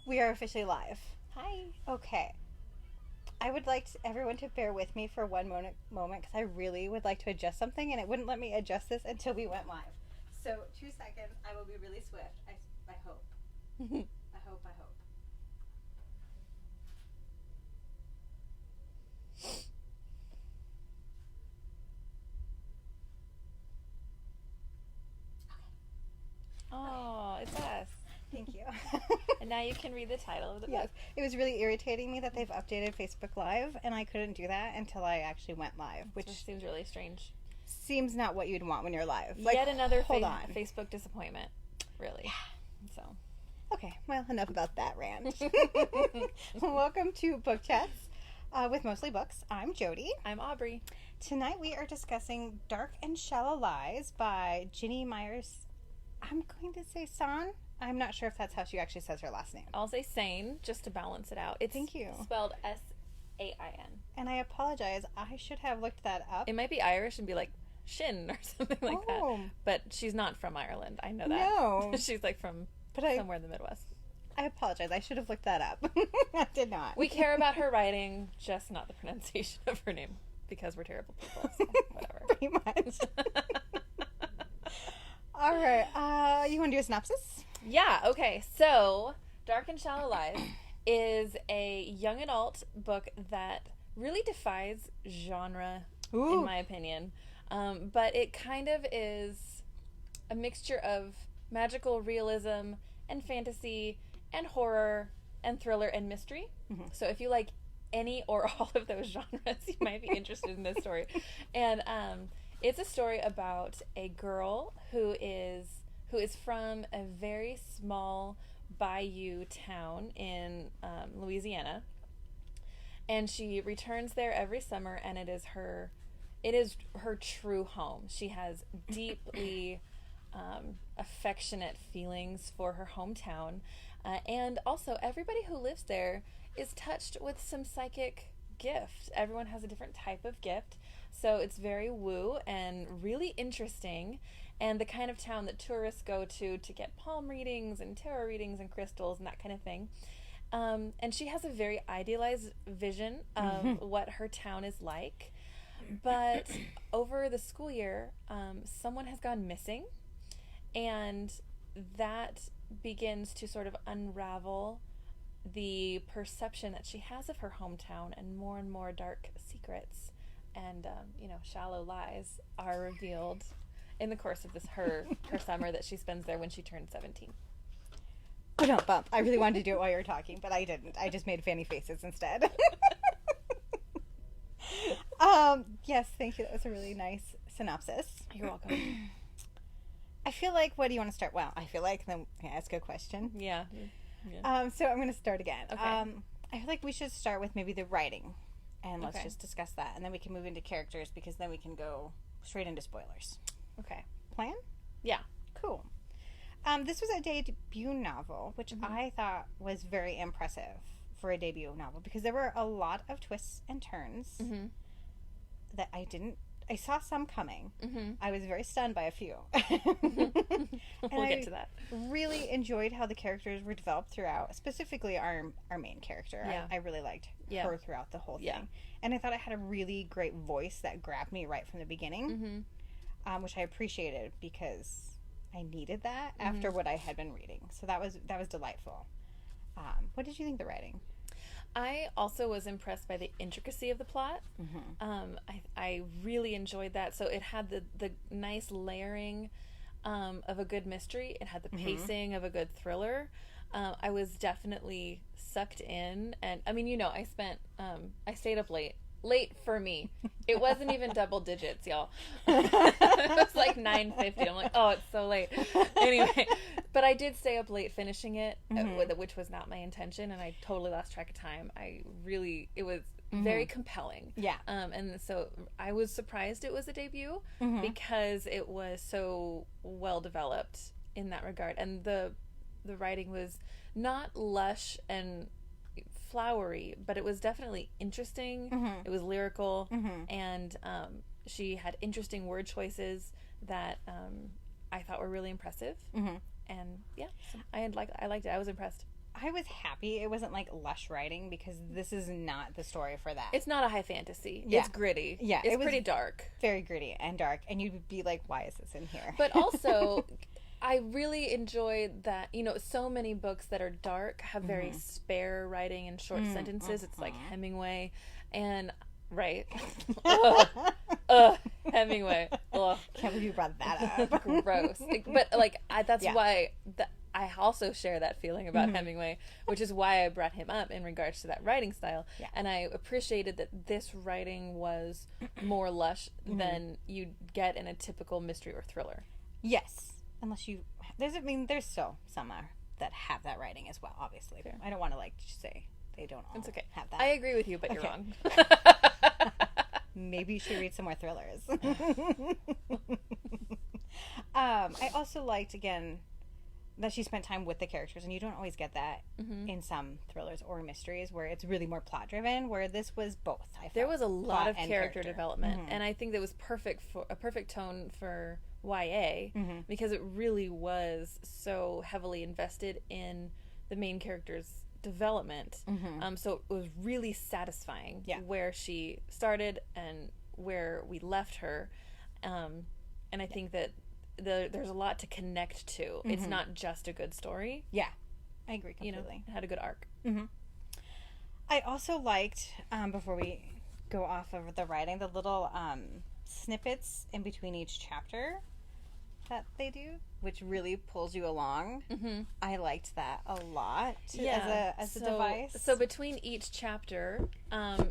We are officially live. Hi. Okay. I would like everyone to bear with me for one moment because I really would like to adjust something and it wouldn't let me adjust this until we went live. So 2 seconds. I will be really swift. I hope. I hope. Oh, it's us. Thank you. And now you can read the title of the Yes. book. It was really irritating me that they've updated Facebook Live and I couldn't do that until I actually went live, which seems really strange. seems not what you'd want when you're live. Yet another hold on. Facebook disappointment. Really. So. Okay, well, enough about that rant. Welcome to Book Chats with Mostly Books. I'm Jody. I'm Aubrey. Tonight we are discussing Dark and Shallow Lies by Ginny Myers. I'm going to say Sain. I'm not sure if that's how she actually says her last name. I'll say Sain just to balance it out. It's Thank you. Spelled S-A-I-N. And I apologize. I should have looked that up. It might be Irish and be like Shin or something like that. But she's not from Ireland. I know that. No. She's like from somewhere in the Midwest. I apologize. I should have looked that up. I did not. We care about her writing, just not the pronunciation of her name. Because we're terrible people, so whatever. Pretty much. All right. You want to do a synopsis? Yeah, okay. So, Dark and Shallow Lies is a young adult book that really defies genre, in my opinion. But it kind of is a mixture of magical realism and fantasy and horror and thriller and mystery. Mm-hmm. So if you like any or all of those genres, you might be interested in this story. And it's a story about a girl who is from a very small bayou town in Louisiana, and she returns there every summer, and it is her true home. She has deeply affectionate feelings for her hometown, and also everybody who lives there is touched with some psychic gift. Everyone has a different type of gift, so it's very woo and really interesting, and the kind of town that tourists go to get palm readings and tarot readings and crystals and that kind of thing. And she has a very idealized vision of what her town is like, but over the school year, someone has gone missing, and that begins to sort of unravel the perception that she has of her hometown, and more dark secrets and shallow lies are revealed in the course of her summer that she spends there when she turned 17. Don't bump. I really wanted to do it while you were talking, but I didn't. I just made fanny faces instead. Yes, thank you. That was a really nice synopsis. You're welcome. I feel like, what do you want to start? Well, I feel like, then can I ask a question? Yeah. So I'm going to start again. Okay. I feel like we should start with maybe the writing, and let's Okay. just discuss that, and then we can move into characters, because then we can go straight into spoilers. Okay. Plan? Yeah. Cool. This was a debut novel, which I thought was very impressive for a debut novel, because there were a lot of twists and turns that I saw some coming. I was very stunned by a few. We'll get to that. Really enjoyed how the characters were developed throughout, specifically our main character. Yeah. I really liked her throughout the whole thing. Yeah. And I thought it had a really great voice that grabbed me right from the beginning, which I appreciated, because I needed that after what I had been reading. So that was delightful. What did you think of the writing? I also was impressed by the intricacy of the plot. I really enjoyed that. So it had the nice layering of a good mystery. It had the pacing of a good thriller. I was definitely sucked in. And I mean, I stayed up late. Late for me. It wasn't even double digits, y'all. It was like 9:50. I'm like, oh, it's so late. Anyway, but I did stay up late finishing it, which was not my intention, and I totally lost track of time. It was very compelling. Yeah. And so I was surprised it was a debut, because it was so well developed in that regard, and the writing was not lush and flowery, but it was definitely interesting. It was lyrical, and she had interesting word choices that I thought were really impressive. And yeah, so I liked it. I was impressed. I was happy it wasn't like lush writing, because this is not the story for that. It's not a high fantasy. Yeah. It's gritty. Yeah, it's pretty dark. Very gritty and dark, and you'd be like, why is this in here? But also, I really enjoyed that, so many books that are dark have very spare writing and short sentences. It's like Hemingway, and right. Hemingway. Ugh. Can't believe you brought that up. Gross. But like that's why I also share that feeling about Hemingway, which is why I brought him up in regards to that writing style. Yeah. And I appreciated that this writing was more lush than you'd get in a typical mystery or thriller. Yes. Unless there's still some that have that writing as well, obviously. Fair. I don't want to say they don't all have that. I agree with you, but you're wrong. Maybe you should read some more thrillers. I also liked, again, that she spent time with the characters, and you don't always get that in some thrillers or mysteries where it's really more plot driven, where this was both. There was a lot of character development, and I think that was a perfect tone for YA, because it really was so heavily invested in the main character's development. So it was really satisfying where she started and where we left her, and I think that there's a lot to connect to. It's not just a good story. Yeah, I agree completely. It had a good arc. I also liked, before we go off of the writing, the little snippets in between each chapter that they do, which really pulls you along. I liked that a lot as a device. So between each chapter,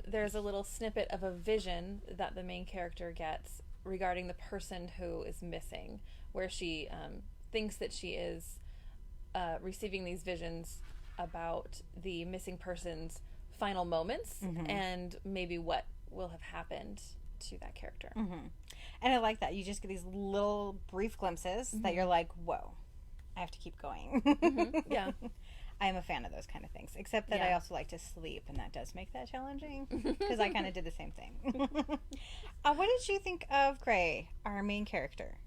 there's a little snippet of a vision that the main character gets regarding the person who is missing, where she thinks that she is receiving these visions about the missing person's final moments and maybe what will have happened to that character. And I like that. You just get these little brief glimpses that you're like, whoa, I have to keep going. Yeah. I am a fan of those kind of things, except that I also like to sleep, and that does make that challenging, because I kind of did the same thing. What did you think of Gray, our main character?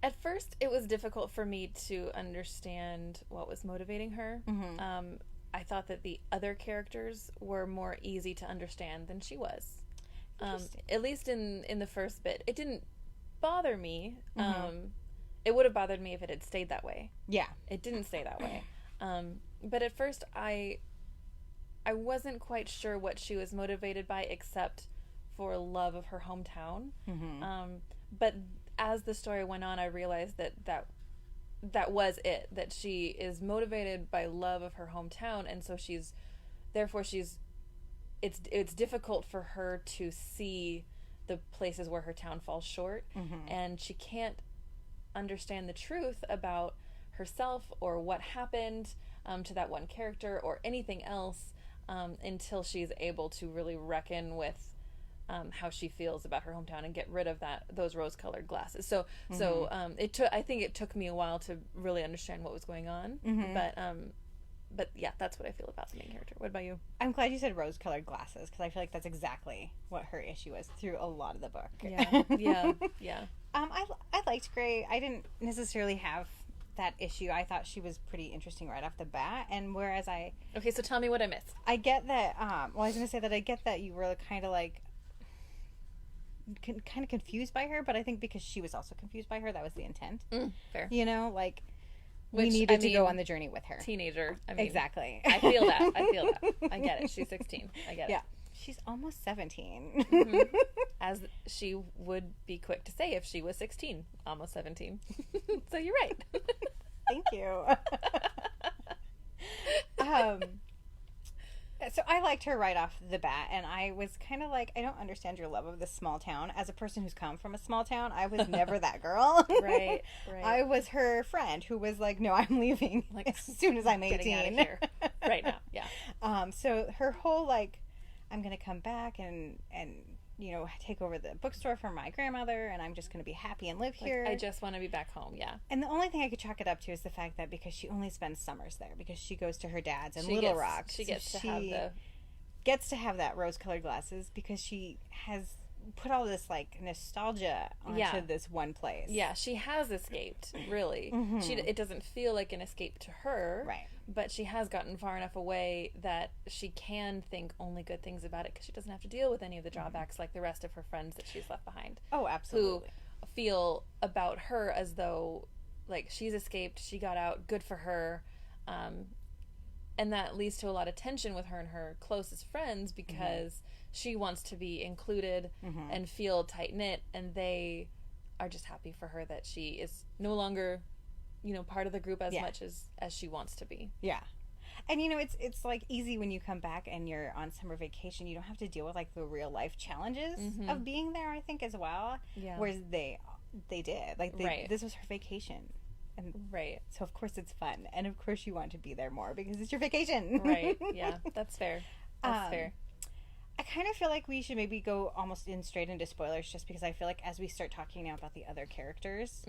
At first, it was difficult for me to understand what was motivating her. I thought that the other characters were more easy to understand than she was. At least in the first bit. It didn't bother me. It would have bothered me if it had stayed that way. Yeah. It didn't stay that way. But at first, I wasn't quite sure what she was motivated by, except for love of her hometown. But as the story went on, I realized that was it. That she is motivated by love of her hometown, and so it's difficult for her to see the places where her town falls short, and she can't understand the truth about herself or what happened to that one character or anything else until she's able to really reckon with how she feels about her hometown and get rid of those rose-colored glasses. So I think it took me a while to really understand what was going on, but yeah, that's what I feel about the main character. What about you? I'm glad you said rose-colored glasses, because I feel like that's exactly what her issue was through a lot of the book. Yeah. I liked Gray. I didn't necessarily have that issue. I thought she was pretty interesting right off the bat, and whereas Okay, so tell me what I missed. I get that, I was going to say that I get that you were kind of like kind of confused by her, but I think because she was also confused by her, that was the intent. Fair. We needed to go on the journey with her. Teenager. Exactly. I feel that. I get it. She's 16. I get it. Yeah. She's almost 17. As she would be quick to say if she was 16. Almost 17. So you're right. Thank you. So I liked her right off the bat, and I was kind of like, I don't understand your love of this small town. As a person who's come from a small town, I was never that girl. Right. I was her friend who was like, no, I'm leaving as soon as I'm 18. Getting out of here right now. Yeah. So her whole I'm going to come back and take over the bookstore for my grandmother, and I'm just going to be happy and live here. I just want to be back home, yeah. And the only thing I could chalk it up to is the fact that because she only spends summers there, because she goes to her dad's in Little Rock. She gets to have that rose-colored glasses because she has put all this like nostalgia onto this one place. Yeah, she has escaped, really. It doesn't feel like an escape to her. Right. But she has gotten far enough away that she can think only good things about it because she doesn't have to deal with any of the drawbacks like the rest of her friends that she's left behind. Oh, absolutely. Who feel about her as though, like, she's escaped, she got out, good for her. And that leads to a lot of tension with her and her closest friends because she wants to be included and feel tight-knit, and they are just happy for her that she is no longer, part of the group as much as she wants to be. Yeah. And, it's like easy when you come back and you're on summer vacation. You don't have to deal with, like, the real-life challenges of being there, I think, as well. Yeah. Whereas they did. Like, this was her vacation. And so, of course, it's fun. And, of course, you want to be there more because it's your vacation. Right. Yeah, that's fair. That's fair. I kind of feel like we should maybe go almost straight into spoilers just because I feel like as we start talking now about the other characters,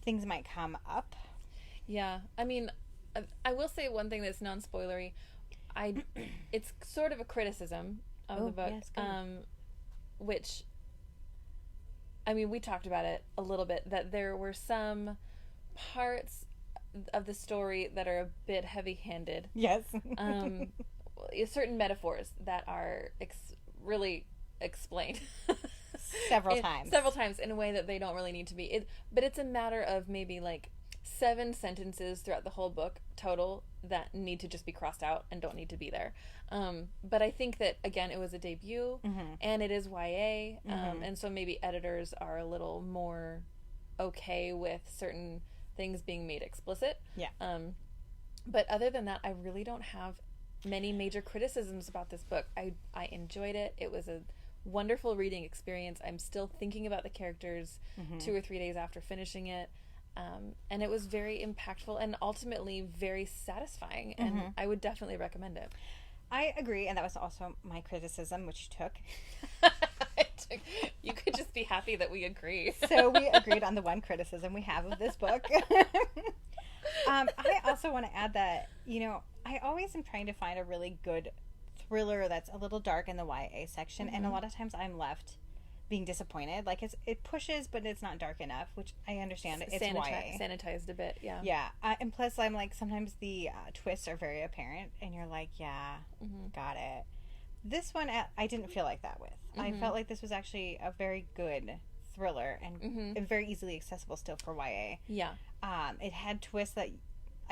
things might come up. Yeah. I mean, I will say one thing that's non-spoilery. It's sort of a criticism of the book, which, I mean, we talked about it a little bit, that there were some parts of the story that are a bit heavy-handed. Yes. Certain metaphors that are really explained several times in a way that they don't really need to be. But it's a matter of maybe like 7 sentences throughout the whole book total that need to just be crossed out and don't need to be there. But I think that, again, it was a debut and it is YA, and so maybe editors are a little more okay with certain things being made explicit. Yeah. But other than that, I really don't have many major criticisms about this book. I enjoyed it. It was a wonderful reading experience. I'm still thinking about the characters 2 or 3 days after finishing it. And it was very impactful and ultimately very satisfying. And I would definitely recommend it. I agree. And that was also my criticism, which you took. You could just be happy that we agree. So we agreed on the one criticism we have of this book. I also want to add that, I always am trying to find a really good thriller that's a little dark in the YA section, and a lot of times I'm left being disappointed. Like, it pushes, but it's not dark enough, which I understand. It's YA. Sanitized a bit, yeah. Yeah, and plus I'm like, sometimes the twists are very apparent, and you're like, yeah, got it. This one, I didn't feel like that with. I felt like this was actually a very good thriller and very easily accessible still for YA. Yeah. It had twists that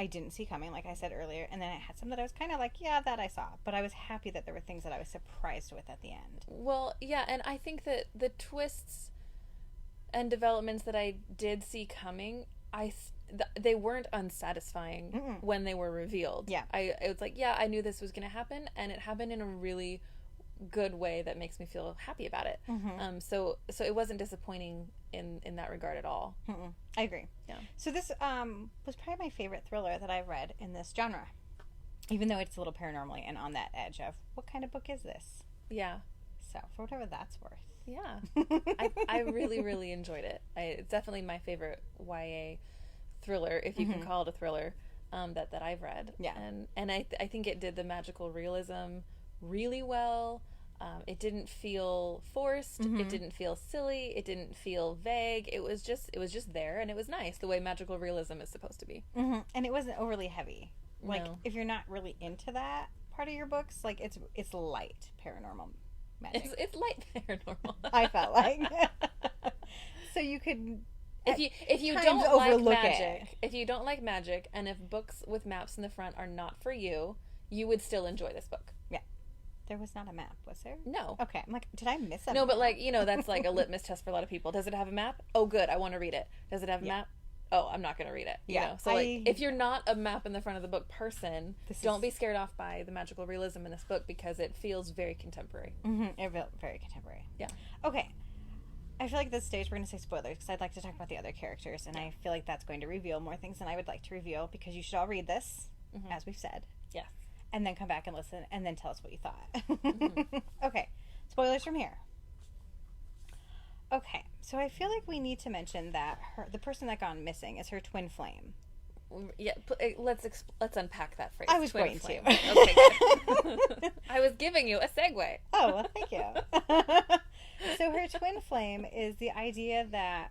I didn't see coming, like I said earlier, and then it had some that I was kind of like, yeah, that I saw. But I was happy that there were things that I was surprised with at the end. Well, yeah, and I think that the twists and developments that I did see coming, they weren't unsatisfying when they were revealed. Yeah. It was like, yeah, I knew this was going to happen, and it happened in a really good way that makes me feel happy about it. So it wasn't disappointing in that regard at all. I agree. Yeah. So this was probably my favorite thriller that I've read in this genre, even though it's a little paranormally and on that edge of what kind of book is this? Yeah. So for whatever that's worth. Yeah. I really, really enjoyed it. It's definitely my favorite YA thriller, if you can call it a thriller, that I've read. Yeah. And I think it did the magical realism really well. It didn't feel forced. It didn't feel silly. It didn't feel vague. It was just there, and it was nice the way magical realism is supposed to be. And it wasn't overly heavy. Like, No. if you're not really into that part of your books, like, it's light paranormal magic. It's light paranormal. I felt like. So you could, if you times don't like overlook magic, if you don't like magic, and if books with maps in the front are not for you, you would still enjoy this book. Yeah. There was not a map, was there? No. Okay. I'm like, did I miss a No, map? but like, that's like a litmus test for a lot of people. Does it have a map? Oh, good. I want to read it. Does it have a map? Oh, I'm not going to read it. You know? So like, if you're not a map in the front of the book person, don't be scared off by the magical realism in this book because it feels very contemporary. It felt very contemporary. Yeah. Okay. I feel like at this stage we're going to say spoilers because I'd like to talk about the other characters, and I feel like that's going to reveal more things than I would like to reveal because you should all read this, as we've said. Yes. And then come back and listen, and then tell us what you thought. Okay. Spoilers from here. Okay. So I feel like we need to mention that the person that gone missing is her twin flame. Yeah, let's unpack that phrase. I was going to. Okay, good. I was giving you a segue. Oh, well, thank you. So her twin flame is the idea that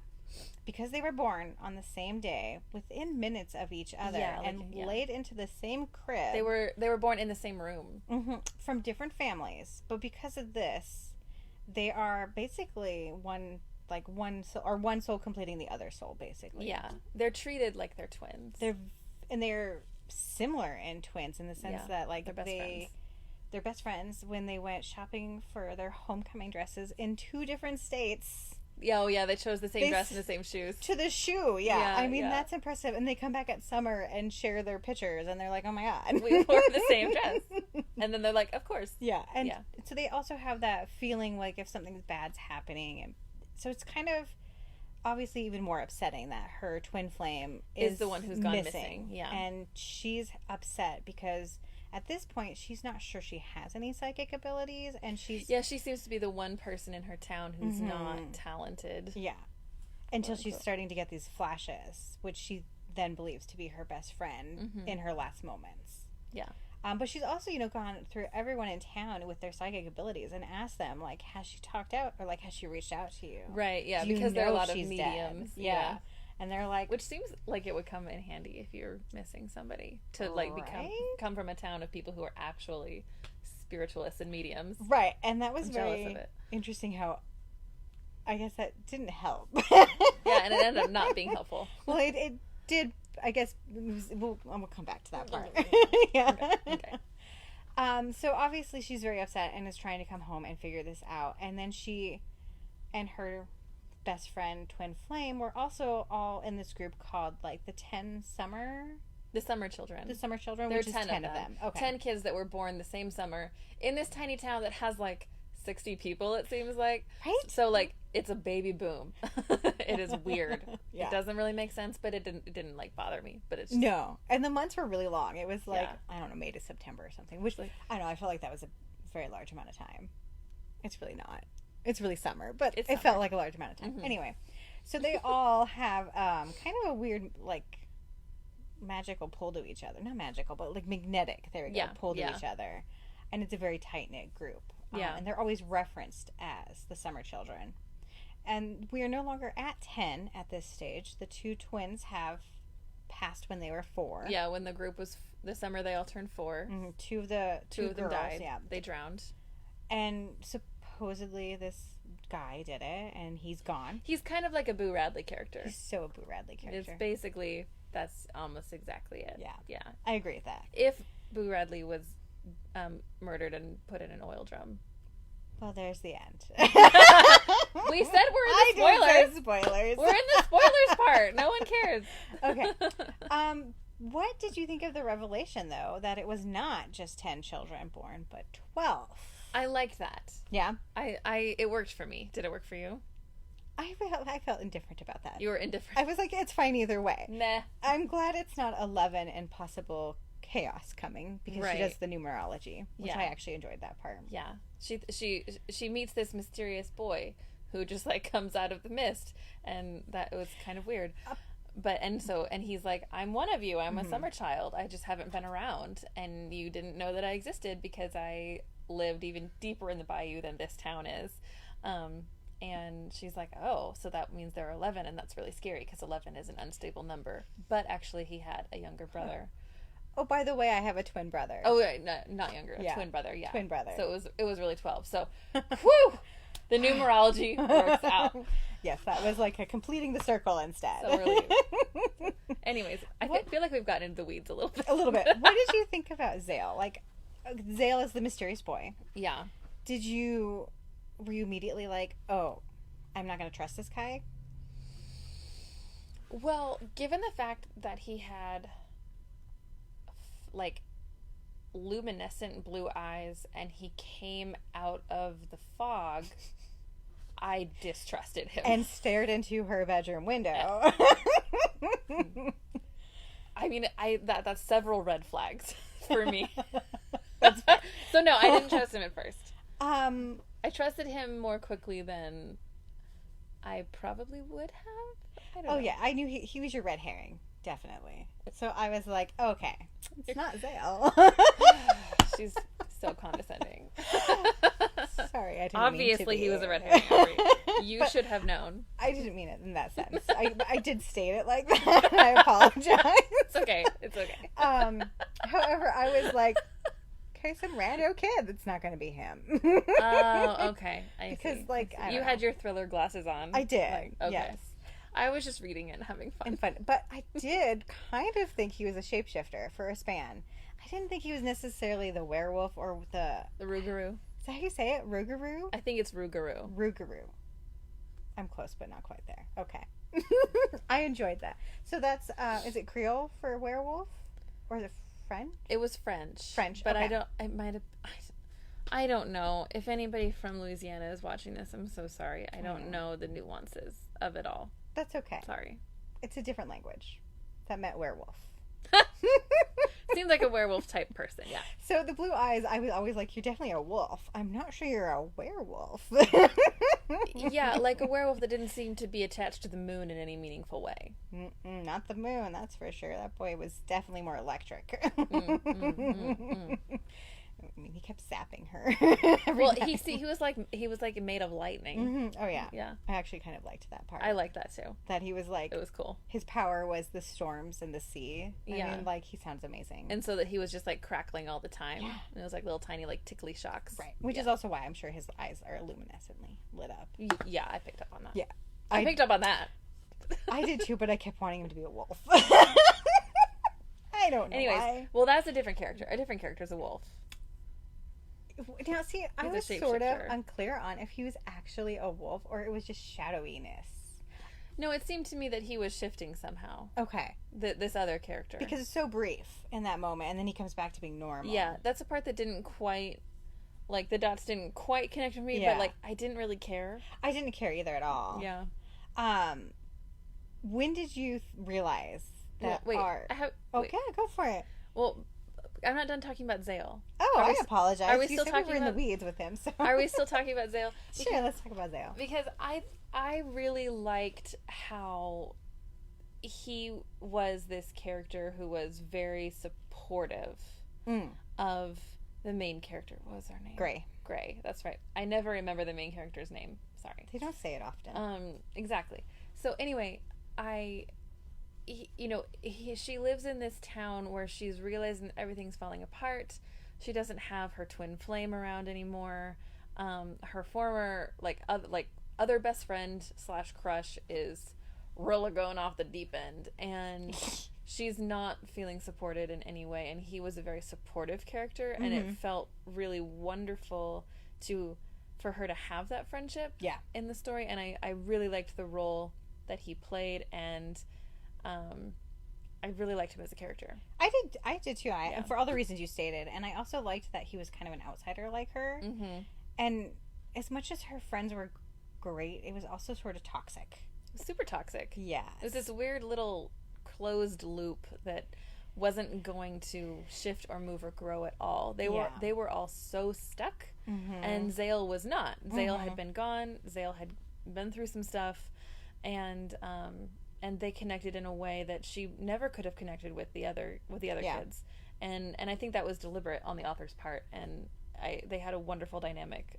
because they were born on the same day, within minutes of each other, laid into the same crib. They were born in the same room. From different families. But because of this, they are basically one soul completing the other soul, basically. Yeah. They're treated like they're twins. They're similar in twins in the sense that like they're best friends when they went shopping for their homecoming dresses in 2 different states. Yeah, oh yeah, they chose the same dress and the same shoes. To the shoe, yeah. I mean, that's impressive. And they come back at summer and share their pictures, and they're like, oh my God. We wore the same dress. And then they're like, of course. Yeah, and so they also have that feeling like if something bad's happening. And so it's kind of obviously even more upsetting that her twin flame is the one who's gone missing. Yeah. And she's upset because at this point, she's not sure she has any psychic abilities, and she seems to be the one person in her town who's not talented. Yeah, until she's starting to get these flashes, which she then believes to be her best friend in her last moments. Yeah. But she's also, gone through everyone in town with their psychic abilities and asked them, like, has she talked out or, like, has she reached out to you? Right, yeah, because there are a lot of mediums. Yeah. And they're like... Which seems like it would come in handy if you're missing somebody. To, like, come from a town of people who are actually spiritualists and mediums. Right, and that was very interesting how... I guess that didn't help. Yeah, and it ended up not being helpful. Well, it did... I guess we'll come back to that part. Yeah. Okay. So obviously she's very upset and is trying to come home and figure this out. And then she and her best friend, twin flame, were also all in this group called like the Summer Children. The Summer Children, there which is 10 of them. Okay. 10 kids that were born the same summer in this tiny town that has like 60 people, it seems like. Right? So like it's a baby boom. It is weird. Yeah. It doesn't really make sense, but it didn't like bother me. But it's no. And the months were really long. It was like I don't know, May to September or something. Which like, I don't know, I felt like that was a very large amount of time. It's really not. It's really summer, but it felt like a large amount of time. Anyway, so they all have kind of a weird like magical pull to each other. Not magical, but like magnetic. There we go. Pull to each other, and it's a very tight knit group. And they're always referenced as the Summer Children. And we are no longer at 10 at this stage. The 2 twins have passed when they were 4. Yeah, when the group was the summer, they all turned 4. Mm-hmm. Two of them died. Yeah, they drowned. And supposedly this guy did it, and he's gone. He's kind of like a Boo Radley character. He's so a Boo Radley character. It's basically, that's almost exactly it. Yeah. I agree with that. If Boo Radley was murdered and put in an oil drum. Well, there's the end. We said we're in the spoilers. Spoilers. We're in the spoilers part. No one cares. Okay. What did you think of the revelation, though, that it was not just 10 children born, but 12? I liked that. Yeah? It worked for me. Did it work for you? I felt indifferent about that. You were indifferent. I was like, it's fine either way. Nah. I'm glad it's not 11 and possible chaos coming because she does the numerology, which I actually enjoyed that part. Yeah. She meets this mysterious boy who just like comes out of the mist, and that was kind of weird. And he's like, I'm one of you. I'm a summer child. I just haven't been around, and you didn't know that I existed because I lived even deeper in the bayou than this town is. And she's like, oh, so that means there are 11, and that's really scary because 11 is an unstable number. But actually, he had a younger brother. Oh, by the way, I have a twin brother. Oh, wait, not younger. A twin brother, yeah. Twin brother. So it was really 12. So, whew! The numerology works out. Yes, that was like completing the circle instead. So really. Anyways, I feel like we've gotten into the weeds a little bit. A little bit. What did you think about Zale? Like, Zale is the mysterious boy. Yeah. Were you immediately like, oh, I'm not going to trust this guy? Well, given the fact that he had like luminescent blue eyes and he came out of the fog, I distrusted him and stared into her bedroom window. I mean, that's several red flags for me. So no, I didn't trust him at first. I trusted him more quickly than I probably would have. I don't know. Yeah, I knew he was your red herring. Definitely. So I was like, okay, it's not Zale. She's so condescending. Sorry, I Obviously, he was a red herring. You should have known. I didn't mean it in that sense. I did state it like that. I apologize. It's okay. It's okay. However, I was like, okay, some rando kid. That's not going to be him. Oh, okay. Because, see. like, you had your Thriller glasses on. I did. Like, okay. Yes. I was just reading it and having fun. But I did kind of think he was a shapeshifter for a span. I didn't think he was necessarily the werewolf or the Rougarou. Is that how you say it? Rougarou? I think it's Rougarou. Rougarou. I'm close, but not quite there. Okay. I enjoyed that. So that's, is it Creole for werewolf? Or is it French? It was French. But okay. I don't know. If anybody from Louisiana is watching this, I'm so sorry. I don't know the nuances of it all. That's okay. Sorry. It's a different language. That meant werewolf. Seems like a werewolf type person, yeah. So the blue eyes, I was always like, you're definitely a wolf. I'm not sure you're a werewolf. Yeah, like a werewolf that didn't seem to be attached to the moon in any meaningful way. Not the moon, that's for sure. That boy was definitely more electric. I mean, he kept zapping her. Well, he was like made of lightning. Mm-hmm. Oh yeah, yeah. I actually kind of liked that part. I liked that too. That he was like, it was cool. His power was the storms and the sea. I mean, like, he sounds amazing. And so that he was just like crackling all the time. Yeah. And it was like little tiny like tickly shocks. Right. Which is also why I'm sure his eyes are luminescently lit up. Yeah, I picked up on that. Yeah, I picked up on that. I did too, but I kept wanting him to be a wolf. I don't know. Anyways, why. Well, that's a different character. A different character is a wolf. Now, see, I was sort of unclear on if he was actually a wolf or it was just shadowiness. No, it seemed to me that he was shifting somehow. Okay. This other character. Because it's so brief in that moment, and then he comes back to being normal. Yeah, that's a part that didn't quite, like, the dots didn't quite connect with me, but, like, I didn't really care. I didn't care either at all. Yeah. When did you realize that wait, Okay, go for it. Well, I'm not done talking about Zale. Oh, I apologize. Are we still talking in the weeds with him? So. Are we still talking about Zale? Sure, let's talk about Zale. Because I really liked how he was this character who was very supportive of the main character. What was her name? Gray. That's right. I never remember the main character's name. Sorry. They don't say it often. Exactly. So anyway, she lives in this town where she's realizing everything's falling apart. She doesn't have her twin flame around anymore. Her former other best friend / crush is really going off the deep end, and she's not feeling supported in any way. And he was a very supportive character, and it felt really wonderful for her to have that friendship in the story. And I really liked the role that he played, and I really liked him as a character. I did too. And for all the reasons you stated. And I also liked that he was kind of an outsider like her. Mm-hmm. And as much as her friends were great, it was also sort of toxic. Super toxic. Yeah. It was this weird little closed loop that wasn't going to shift or move or grow at all. They were all so stuck, and Zale was not. Zale had been gone. Zale had been through some stuff, and they connected in a way that she never could have connected with the other kids, and I think that was deliberate on the author's part, and they had a wonderful dynamic.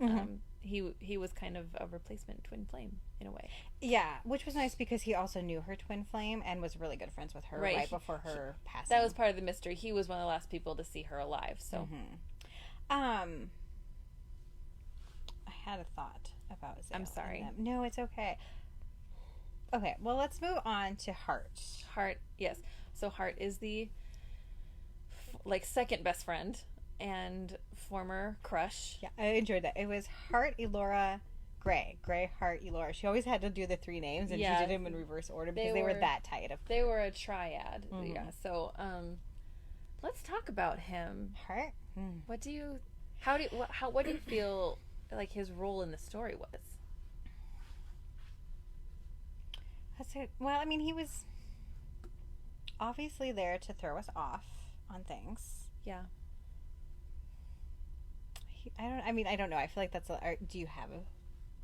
He was kind of a replacement twin flame in a way. Yeah, which was nice because he also knew her twin flame and was really good friends with her right before her passing. That was part of the mystery. He was one of the last people to see her alive. So, I had a thought about Zale. I'm sorry. No, it's okay. Okay, well, let's move on to Hart. Hart, yes. So Hart is the second best friend and former crush. Yeah, I enjoyed that. It was Hart, Elora, Gray. Gray, Hart, Elora. She always had to do the three names, and she did them in reverse order because they were that tight. They were a triad. Yeah. So, let's talk about him. Hart. What do you feel like his role in the story was? That's it. Well, I mean, he was obviously there to throw us off on things. Yeah. I don't know. I feel like that's do you have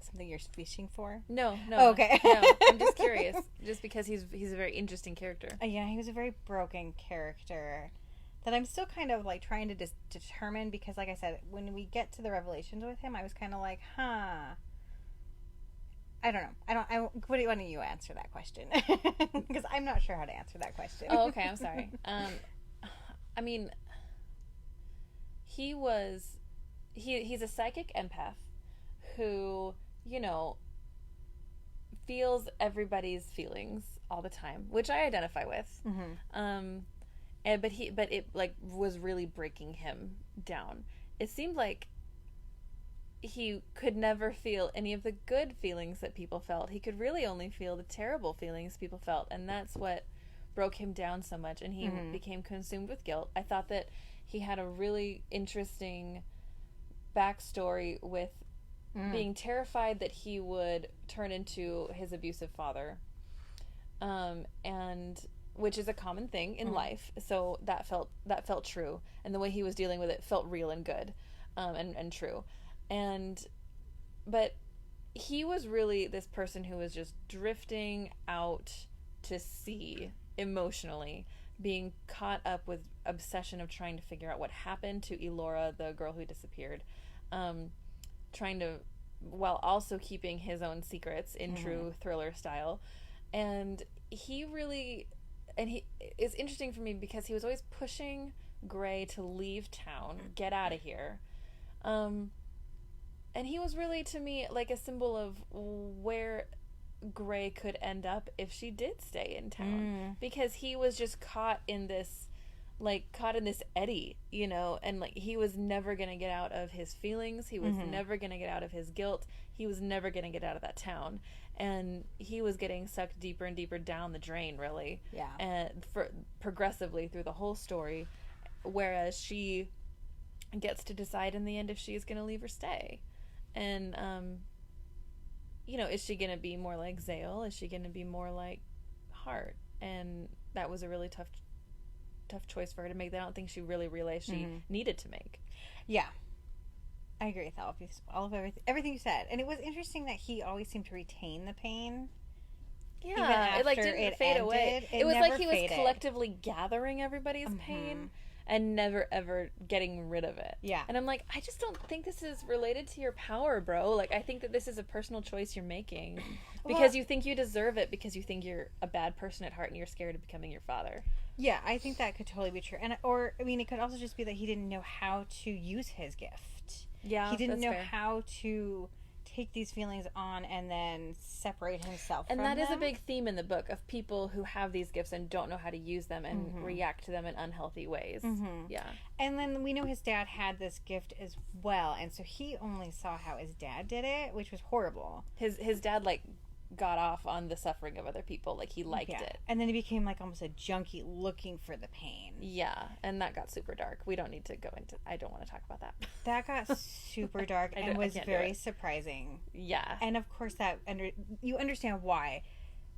something you're fishing for? No. Oh, okay. No, I'm just curious. Just because he's a very interesting character. Yeah, he was a very broken character that I'm still kind of like trying to determine, because like I said, when we get to the revelations with him, I was kind of like, huh. I don't know. What do you answer that question? Because I'm not sure how to answer that question. Oh, okay. I'm sorry. I mean, he's a psychic empath who, you know, feels everybody's feelings all the time, which I identify with. Mm-hmm. But it like was really breaking him down. It seemed like he could never feel any of the good feelings that people felt. He could really only feel the terrible feelings people felt, and that's what broke him down so much, and he became consumed with guilt. I thought that he had a really interesting backstory with being terrified that he would turn into his abusive father, and which is a common thing in life. So that felt true, and the way he was dealing with it felt real and good, and true. But he was really this person who was just drifting out to sea emotionally, being caught up with obsession of trying to figure out what happened to Elora, the girl who disappeared, while also keeping his own secrets in true thriller style. And it's interesting for me because he was always pushing Gray to leave town, get out of here. And he was really, to me, like a symbol of where Gray could end up if she did stay in town, because he was just caught in this eddy, you know, and like he was never gonna get out of his feelings, he was never gonna get out of his guilt, he was never gonna get out of that town, and he was getting sucked deeper and deeper down the drain, really, and progressively through the whole story, whereas she gets to decide in the end if she's gonna leave or stay. And you know, is she gonna be more like Zale? Is she gonna be more like Hart? And that was a really tough choice for her to make that I don't think she really realized she needed to make. Yeah, I agree with all of everything you said. And it was interesting that he always seemed to retain the pain. Yeah, it like didn't fade away. It was like he was collectively gathering everybody's pain and never ever getting rid of it. Yeah. And I'm like, I just don't think this is related to your power, bro. Like, I think that this is a personal choice you're making because you think you deserve it, because you think you're a bad person at heart and you're scared of becoming your father. Yeah, I think that could totally be true. It could also just be that he didn't know how to use his gift. Yeah, he didn't know how to take these feelings on and then separate himself from them. And that is a big theme in the book, of people who have these gifts and don't know how to use them and react to them in unhealthy ways. Yeah. And then we know his dad had this gift as well, and so he only saw how his dad did it, which was horrible. His dad, like, got off on the suffering of other people. Like, he liked it. And then he became like almost a junkie looking for the pain. Yeah, and that got super dark. We don't need to go into... I don't want to talk about that. That got super dark and was very surprising. Yeah. And of course you understand why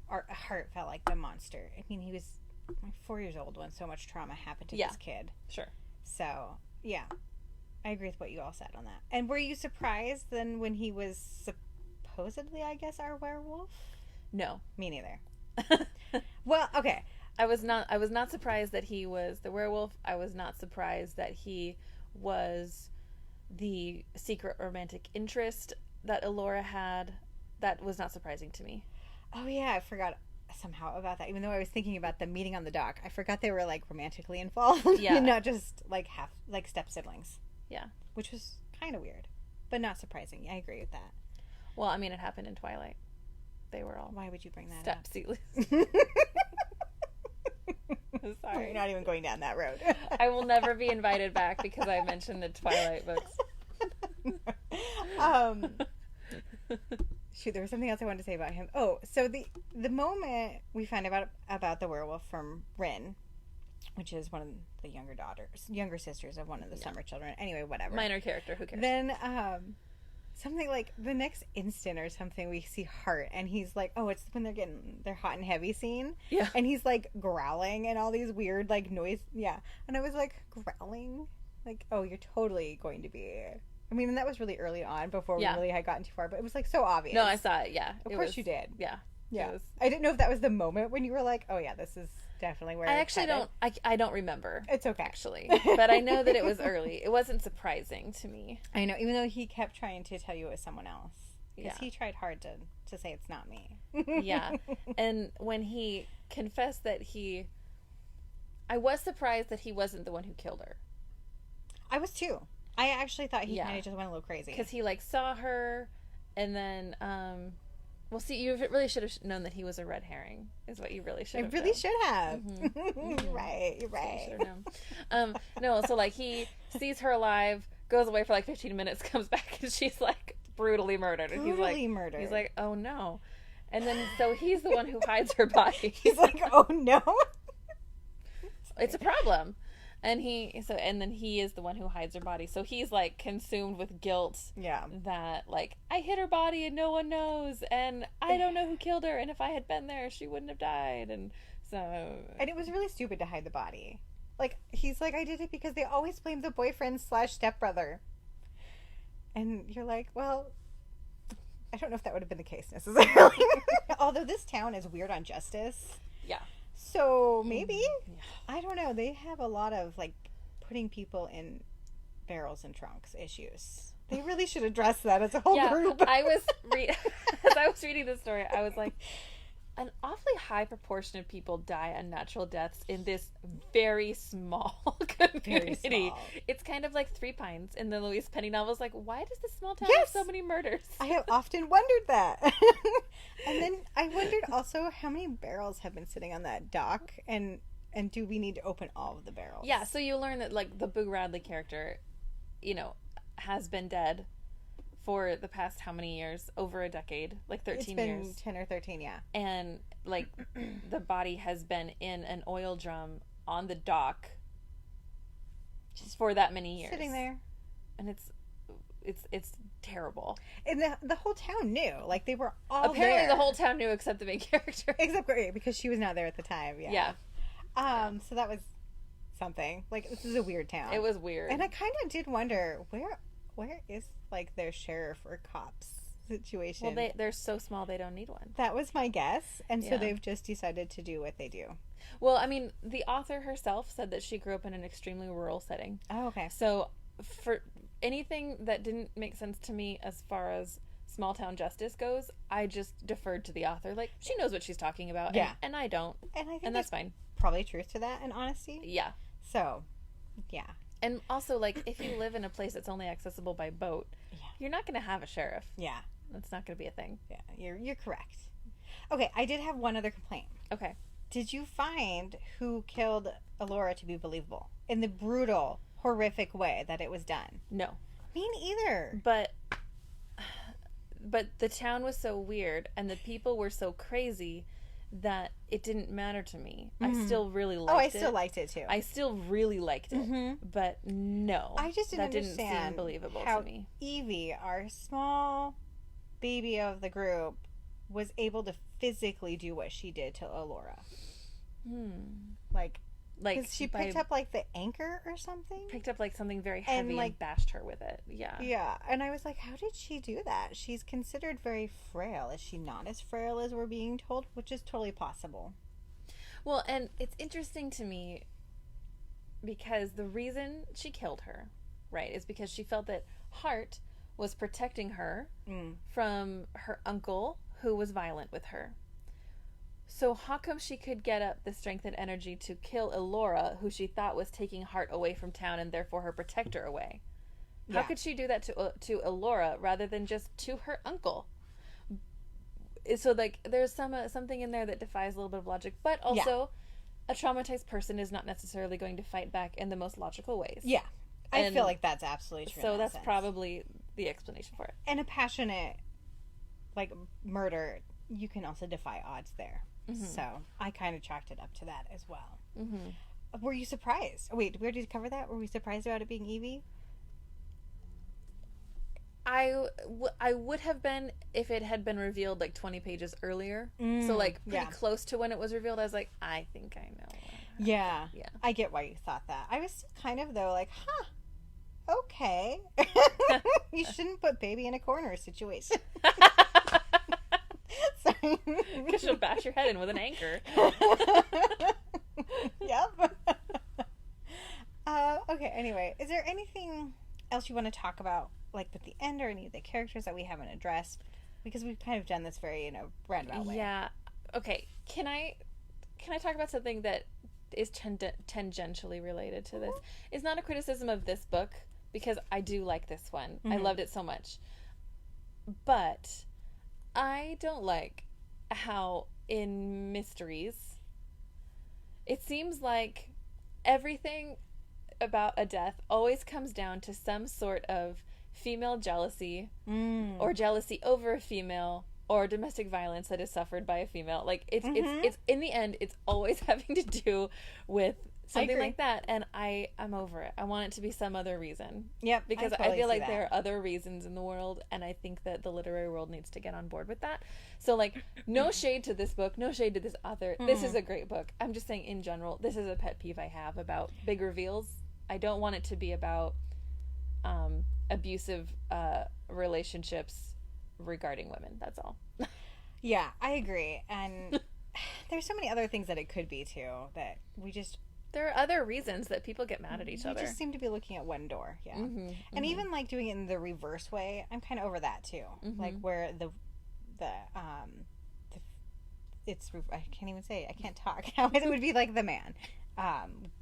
Hart felt like the monster. I mean, he was like 4 years old when so much trauma happened to this kid. Sure. So, yeah. I agree with what you all said on that. And were you surprised then when he was supposedly, I guess, our werewolf? No. Me neither. Well, okay. I was not surprised that he was the werewolf. I was not surprised that he was the secret romantic interest that Elora had. That was not surprising to me. Oh yeah, I forgot somehow about that. Even though I was thinking about the meeting on the dock, I forgot they were like romantically involved. Yeah. Not just like step siblings. Yeah. Which was kind of weird, but not surprising. I agree with that. Well, I mean, it happened in Twilight. They were all... Why would you bring that step up? siblings. Sorry. We're not even going down that road. I will never be invited back because I mentioned the Twilight books. Shoot, there was something else I wanted to say about him. Oh, so the moment we find out about the werewolf from Rin, which is one of the younger sisters of one of the Summer children. Anyway, whatever. Minor character, who cares? Then, something like the next instant or something, we see Hart, and he's like, oh, it's when they're hot and heavy scene. Yeah. And he's like growling and all these weird like noise. Yeah. And I was like, growling? Like, oh, you're totally going to be... I mean, and that was really early on before we really had gotten too far, but it was like so obvious. No, I saw it, yeah. Of course you did. Yeah. Yeah. I didn't know if that was the moment when you were like, oh yeah, this is definitely where I actually don't. I don't remember. It's okay, actually, but I know that it was early. It wasn't surprising to me. I know, even though he kept trying to tell you it was someone else, because he tried hard to say it's not me. Yeah, and when he confessed that I was surprised that he wasn't the one who killed her. I was too. I actually thought he kind of just went a little crazy because he saw her, and then well, see, you really should have known that he was a red herring. Is what you really should have. I really should have. Mm-hmm. You're right. You're right. So you should have known. No, so he sees her alive, goes away for 15 minutes, comes back, and she's brutally murdered. And murdered. He's like, oh no. And then so he's the one who hides her body. He's like, oh no. It's a problem. And then he is the one who hides her body. So he's consumed with guilt. Yeah. That I hid her body and no one knows, and I don't know who killed her, and if I had been there she wouldn't have died. And it was really stupid to hide the body. He's like, I did it because they always blame the boyfriend / stepbrother. And you're like, well, I don't know if that would have been the case necessarily. Although this town is weird on justice. Yeah. So maybe, I don't know. They have a lot of putting people in barrels and trunks issues. They really should address that as a whole group. As I was reading this story, I was like, an awfully high proportion of people die unnatural deaths in this very small community. Very small. It's kind of like Three Pines in the Louise Penny novels. Why does this small town have so many murders? I have often wondered that. And then I wondered also how many barrels have been sitting on that dock, and do we need to open all of the barrels? Yeah, so you learn that the Boo Radley character, has been dead for the past how many years? Over a decade, 13 years. It's been 10 or 13, yeah. And the body has been in an oil drum on the dock just for that many years, sitting there, and it's terrible. And the whole town knew. They were all apparently there. The whole town knew except the main character, except because she was not there at the time. Yeah. So that was something. This is a weird town. It was weird, and I kind of did wonder where is their sheriff or cops situation. Well, they're so small they don't need one. That was my guess, and so they've just decided to do what they do. Well, I mean, the author herself said that she grew up in an extremely rural setting. Oh, okay. So for anything that didn't make sense to me as far as small town justice goes, I just deferred to the author. She knows what she's talking about, and I don't, and I think that's fine. Probably truth to that, in honesty. Yeah. So, yeah. And also, if you live in a place that's only accessible by boat, you're not going to have a sheriff. Yeah. That's not going to be a thing. Yeah, you're correct. Okay, I did have one other complaint. Okay. Did you find who killed Elora to be believable in the brutal, horrific way that it was done? No. Me neither. But the town was so weird and the people were so crazy that it didn't matter to me. Mm-hmm. I still really liked it. Oh, I still liked it too. I still really liked it. Mm-hmm. But no. I just didn't understand seem believable how to me. Evie, our small baby of the group, was able to physically do what she did to Elora. Because she picked up the anchor or something. Picked up something very heavy and bashed her with it. Yeah. Yeah, and I was like, how did she do that? She's considered very frail. Is she not as frail as we're being told? Which is totally possible. Well, and it's interesting to me because the reason she killed her, right, is because she felt that Hart was protecting her from her uncle who was violent with her. So how come she could get up the strength and energy to kill Elora, who she thought was taking Hart away from town and therefore her protector away? How could she do that to Elora rather than just to her uncle? So there's something in there that defies a little bit of logic, but also a traumatized person is not necessarily going to fight back in the most logical ways. Yeah, I feel like that's absolutely true. So that's probably the explanation for it. And a passionate murder, you can also defy odds there. Mm-hmm. So I kind of chalked it up to that as well. Mm-hmm. Were you surprised? Oh, wait, did we already cover that? Were we surprised about it being Evie? I would have been if it had been revealed 20 pages earlier. So pretty close to when it was revealed. I was like, I think I know. Yeah. I get why you thought that. I was still kind of though okay. You shouldn't put baby in a corner situation. Because she'll bash your head in with an anchor. Yep. Okay, anyway, is there anything else you want to talk about, like with the end or any of the characters that we haven't addressed? Because we've kind of done this very, roundabout way. Yeah. Okay. Can I talk about something that is tangentially related to this? It's not a criticism of this book, because I do like this one. I loved it so much. But I don't like how in mysteries it seems like everything about a death always comes down to some sort of female jealousy or jealousy over a female or domestic violence that is suffered by a female. Like it's in the end it's always having to do with something like that, and I'm over it. I want it to be some other reason. Yep. Because I feel like there are other reasons in the world, and I think that the literary world needs to get on board with that. So like, no shade to this book, no shade to this author. This is a great book. I'm just saying in general, this is a pet peeve I have about big reveals. I don't want it to be about abusive relationships regarding women. That's all. Yeah, I agree. And there's so many other things that it could be too that we just... There are other reasons that people get mad at each other. We just seem to be looking at one door, yeah. And even like doing it in the reverse way, I'm kind of over that too. Like where it's, I can't even say it. I can't talk. How it would be like the man,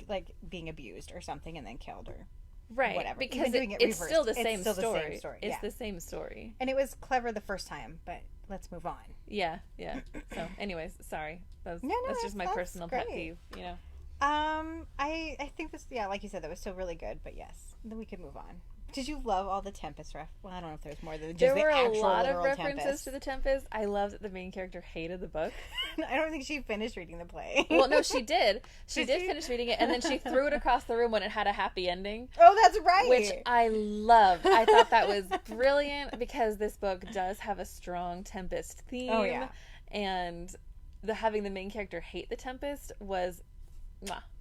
like being abused or something and then killed or whatever. Because it's still the same story. It's the same story. And it was clever the first time, but let's move on. Yeah. So, anyways, sorry. That's just my personal pet peeve, I think this, like you said, that was still really good, but yes, then we could move on. Did you love all the Tempest well, I don't know if there's more than just there the were actual a lot of literal references Tempest. to the Tempest. I love that the main character hated the book. I don't think she finished reading the play. Well, no, she did. She did finish reading it, and then she threw it across the room when it had a happy ending. Oh, that's right. Which I loved. I thought that was brilliant because this book does have a strong Tempest theme. Oh, yeah. And having the main character hate the Tempest was...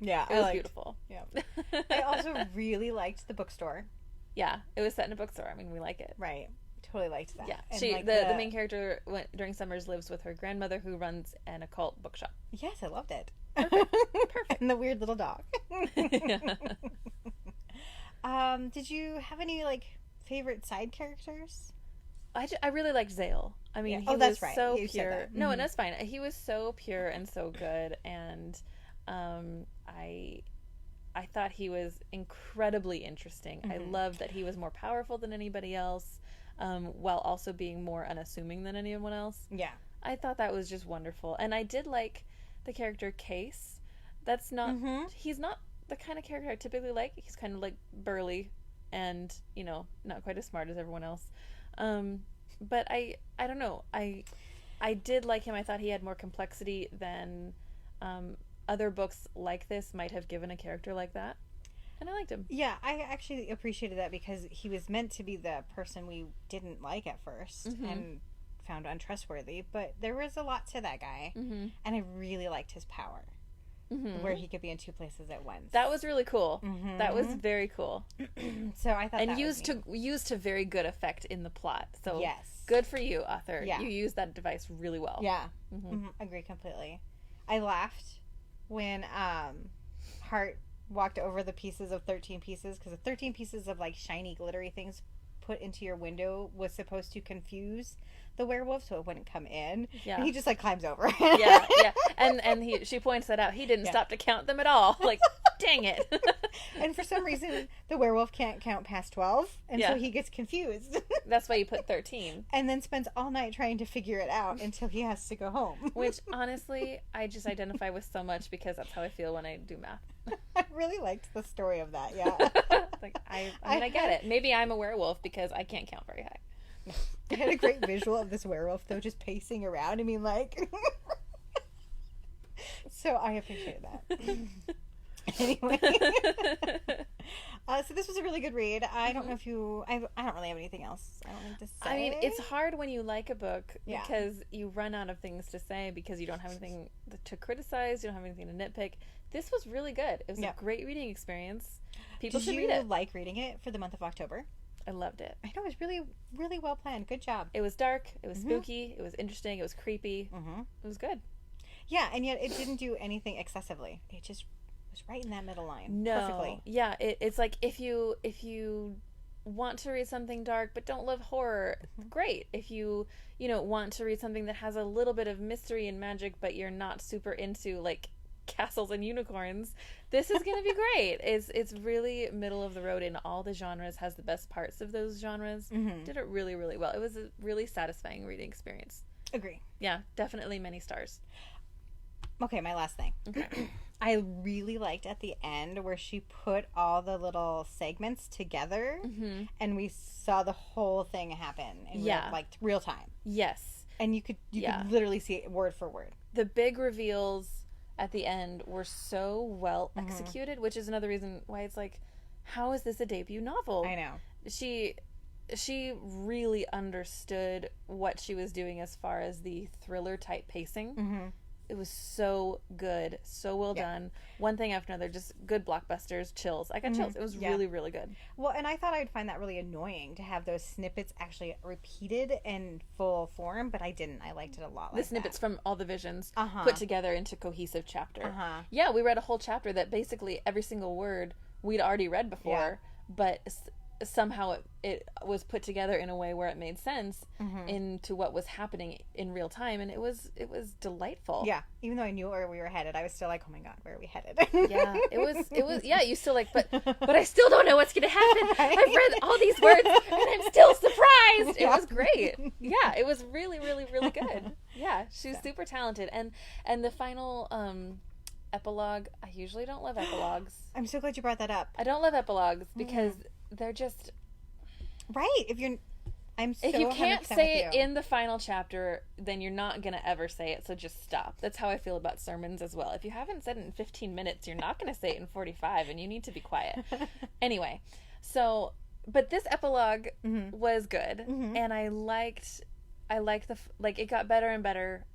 Yeah, it was beautiful. Yeah. I also really liked the bookstore. Yeah, it was set in a bookstore. I mean, we like it. Right. Totally liked that. Yeah. The main character during summers lives with her grandmother who runs an occult bookshop. Yes, I loved it. Perfect. And the weird little dog. Did you have any favorite side characters? I really liked Zale. I mean, he was so pure. No, and that's fine. He was so pure and so good, and I thought he was incredibly interesting. I loved that he was more powerful than anybody else, while also being more unassuming than anyone else. Yeah. I thought that was just wonderful. And I did like the character Case. That's not... He's not the kind of character I typically like. He's kind of like burly and, not quite as smart as everyone else. But I don't know. I did like him. I thought he had more complexity than... other books like this might have given a character like that, and I liked him. Yeah, I actually appreciated that because he was meant to be the person we didn't like at first and found untrustworthy, but there was a lot to that guy, and I really liked his power, where he could be in two places at once. That was really cool. That was very cool. So I thought, and used to very good effect in the plot. So yes, good for you, author. Yeah. You used that device really well. Yeah, agree completely. I laughed when Hart walked over the pieces of 13 pieces, because the 13 pieces of shiny glittery things put into your window was supposed to confuse the werewolf so it wouldn't come in. Yeah. And he just climbs over. Yeah. And she points that out. He didn't stop to count them at all. Dang it. And for some reason the werewolf can't count past 12, and so he gets confused. That's why you put 13. And then spends all night trying to figure it out until he has to go home. Which honestly I just identify with so much, because that's how I feel when I do math. I really liked the story of that. Yeah. I get it. Maybe I'm a werewolf because I can't count very high. I had a great visual of this werewolf though, just pacing around. I mean, so I appreciate that. Anyway, so this was a really good read. I don't know if I don't really have anything else I don't need to say. I mean, it's hard when you like a book because you run out of things to say because you don't have anything to criticize, you don't have anything to nitpick. This was really good. It was a great reading experience. People should read it. Did you like reading it for the month of October? I loved it. I know, it was really, really well planned. Good job. It was dark. It was spooky. It was interesting. It was creepy. It was good. Yeah, and yet it didn't do anything excessively. It just was right in that middle line. No. Perfectly. Yeah, it's like if you want to read something dark but don't love horror, great. If you want to read something that has a little bit of mystery and magic but you're not super into like castles and unicorns, this is going to be great. It's really middle of the road in all the genres, has the best parts of those genres. Did it really, really well. It was a really satisfying reading experience. Agree. Yeah, definitely many stars. Okay, my last thing. Okay. I really liked at the end where she put all the little segments together and we saw the whole thing happen in real time. Yes. And you could literally see it word for word. The big reveals at the end were so well executed, which is another reason why it's like, how is this a debut novel? I know. She really understood what she was doing as far as the thriller type pacing. It was so good, so well done. One thing after another, just good blockbusters, chills. I got chills. It was really, really good. Well, and I thought I'd find that really annoying to have those snippets actually repeated in full form, but I didn't. I liked it a lot. The snippets from all the visions put together into cohesive chapter. Yeah, we read a whole chapter that basically every single word we'd already read before, but somehow it was put together in a way where it made sense into what was happening in real time, and it was delightful. Yeah, even though I knew where we were headed, I was still like, oh my god, where are we headed? Yeah, it was yeah, you still like, but I still don't know what's gonna happen. Right? I've read all these words and I'm still surprised. It was great. Yeah, it was really, really, really good. Yeah, she's super talented, and the final epilogue, I usually don't love epilogues. I'm so glad you brought that up. I don't love epilogues because they're just right. If you can't say it in the final chapter, then you're not gonna ever say it. So just stop. That's how I feel about sermons as well. If you haven't said it in 15 minutes, you're not gonna say it in 45, and you need to be quiet. Anyway, but this epilogue was good, and I liked it got better and better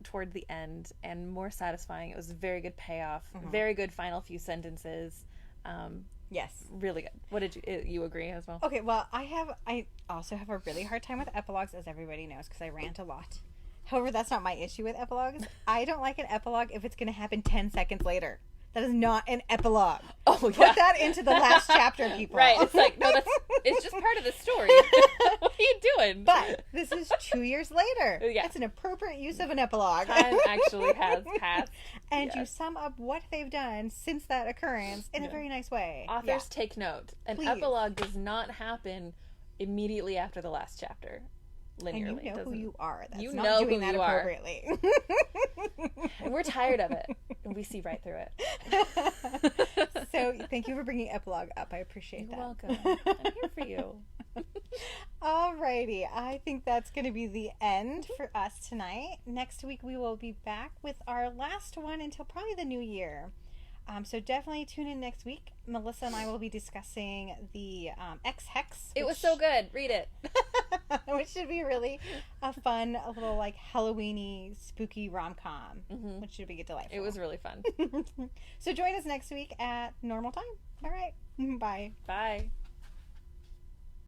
toward the end, and more satisfying. It was a very good payoff, very good final few sentences. Yes. Really good. What did you agree as well? Okay, well, I also have a really hard time with epilogues, as everybody knows, because I rant a lot. However, that's not my issue with epilogues. I don't like an epilogue if it's going to happen 10 seconds later. That is not an epilogue. Oh, yeah. Put that into the last chapter, people. Right. It's like, no, it's just part of the story. What are you doing? But this is 2 years later. Yeah. It's an appropriate use of an epilogue. Time actually has passed. And you sum up what they've done since that occurrence in a very nice way. Authors take note. An epilogue does not happen immediately after the last chapter. Linearly. And you know who you are. That's you not know doing who that you appropriately. And we're tired of it. And we see right through it. So thank you for bringing epilogue up. I appreciate that. You're welcome. I'm here for you. Alrighty. I think that's going to be the end for us tonight. Next week we will be back with our last one until probably the new year. So definitely tune in next week. Melissa and I will be discussing the X-Hex. It was so good. Read it. Which should be really a fun, a little like Halloween-y, spooky rom-com, which should be delightful. It was really fun. So join us next week at normal time. All right. Bye. Bye.